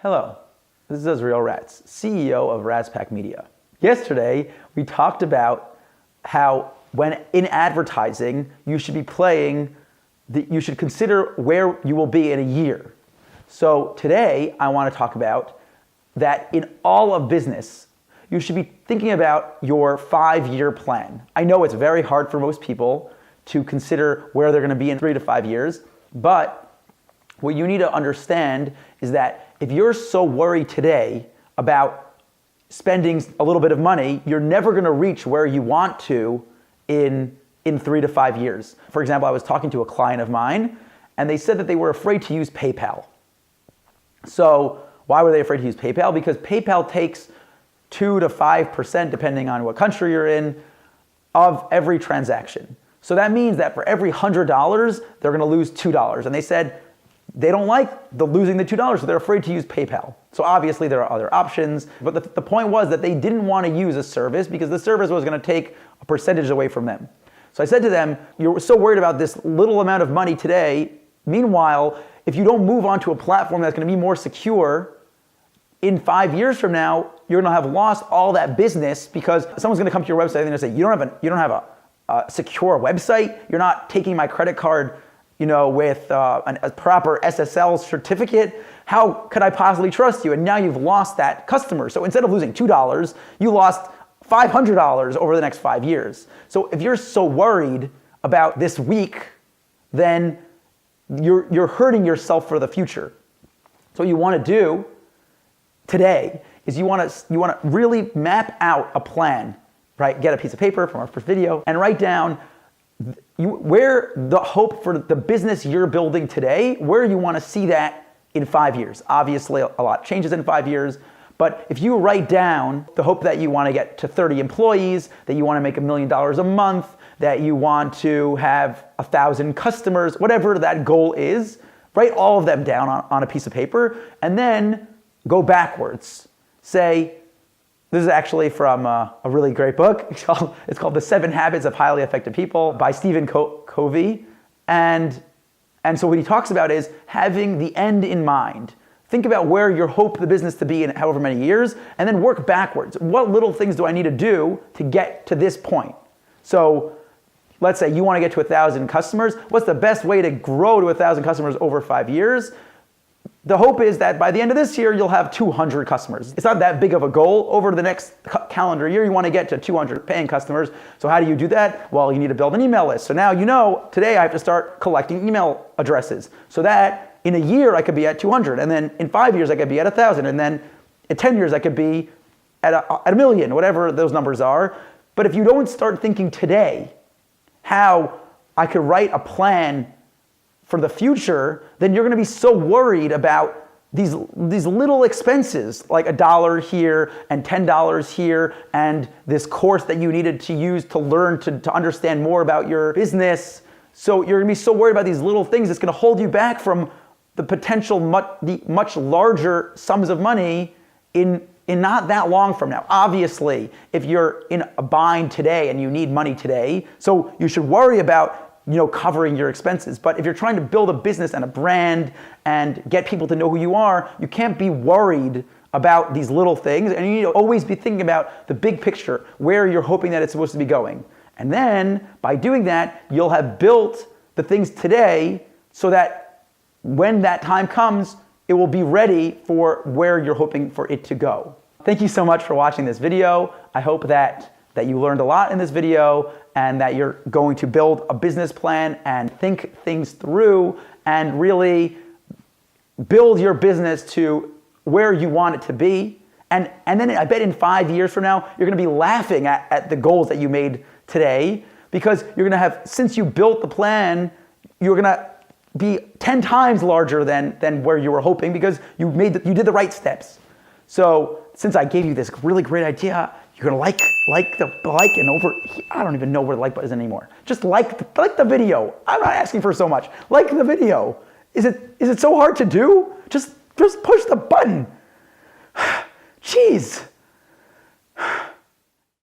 Hello, this is tylerratz, CEO of RatsPack Media. Yesterday, we talked about how when in advertising, you should be you should consider where you will be in a year. So today, I want to talk about that in all of business, you should be thinking about your 5-year plan. I know it's very hard for most people to consider where they're going to be in 3 to 5 years, but what you need to understand is that if you're so worried today about spending a little bit of money, you're never going to reach where you want to in 3 to 5 years. For example, I was talking to a client of mine, and they said that they were afraid to use PayPal. So why were they afraid to use PayPal? Because PayPal takes 2 to 5%, depending on what country you're in, of every transaction. So that means that for every $100, they're going to lose $2. And they said they don't like losing the $2, so they're afraid to use PayPal. So obviously there are other options, but the point was that they didn't want to use a service because the service was going to take a percentage away from them. So I said to them, you're so worried about this little amount of money today. Meanwhile, if you don't move onto a platform that's going to be more secure, in 5 years from now, you're going to have lost all that business because someone's going to come to your website and they're going to say, you don't have a secure website. You're not taking my credit card, with a proper SSL certificate. How could I possibly trust you? And now you've lost that customer. So instead of losing $2, you lost $500 over the next 5 years. So if you're so worried about this week, then you're hurting yourself for the future. So what you want to do today is you want to really map out a plan, right? Get a piece of paper from our first video and write down where the hope for the business you're building today, where you want to see that in 5 years. Obviously, a lot changes in 5 years, but if you write down the hope that you want to get to 30 employees, that you want to make $1 million a month, that you want to have 1,000 customers, whatever that goal is, write all of them down on a piece of paper, and then go backwards. Say, this is actually from a really great book. It's called The 7 Habits of Highly Effective People by Stephen Covey. And so what he talks about is having the end in mind. Think about where you hope the business to be in however many years, and then work backwards. What little things do I need to do to get to this point? So let's say you want to get to 1,000 customers. What's the best way to grow to 1,000 customers over 5 years? The hope is that by the end of this year, you'll have 200 customers. It's not that big of a goal. Over the next calendar year, you want to get to 200 paying customers. So how do you do that? Well, you need to build an email list. So now today I have to start collecting email addresses so that in a year I could be at 200. And then in 5 years I could be at 1,000. And then in 10 years I could be at a million, whatever those numbers are. But if you don't start thinking today how I could write a plan for the future, then you're going to be so worried about these little expenses, like $1 here and $10 here, and this course that you needed to use to learn to understand more about your business. So you're going to be so worried about these little things, it's going to hold you back from the potential much larger sums of money in not that long from now. Obviously, if you're in a bind today and you need money today, so you should worry about covering your expenses. But if you're trying to build a business and a brand and get people to know who you are, you can't be worried about these little things. And you need to always be thinking about the big picture, where you're hoping that it's supposed to be going. And then by doing that, you'll have built the things today so that when that time comes, it will be ready for where you're hoping for it to go. Thank you so much for watching this video. I hope that you learned a lot in this video and that you're going to build a business plan and think things through and really build your business to where you want it to be. And then I bet in 5 years from now, you're going to be laughing at the goals that you made today, because you're going to have, since you built the plan, you're going to be 10 times larger than where you were hoping because you did the right steps. So since I gave you this really great idea, you're gonna like and over. I don't even know where the like button is anymore. Just like the video. I'm not asking for so much. Like the video. Is it so hard to do? Just push the button. Jeez.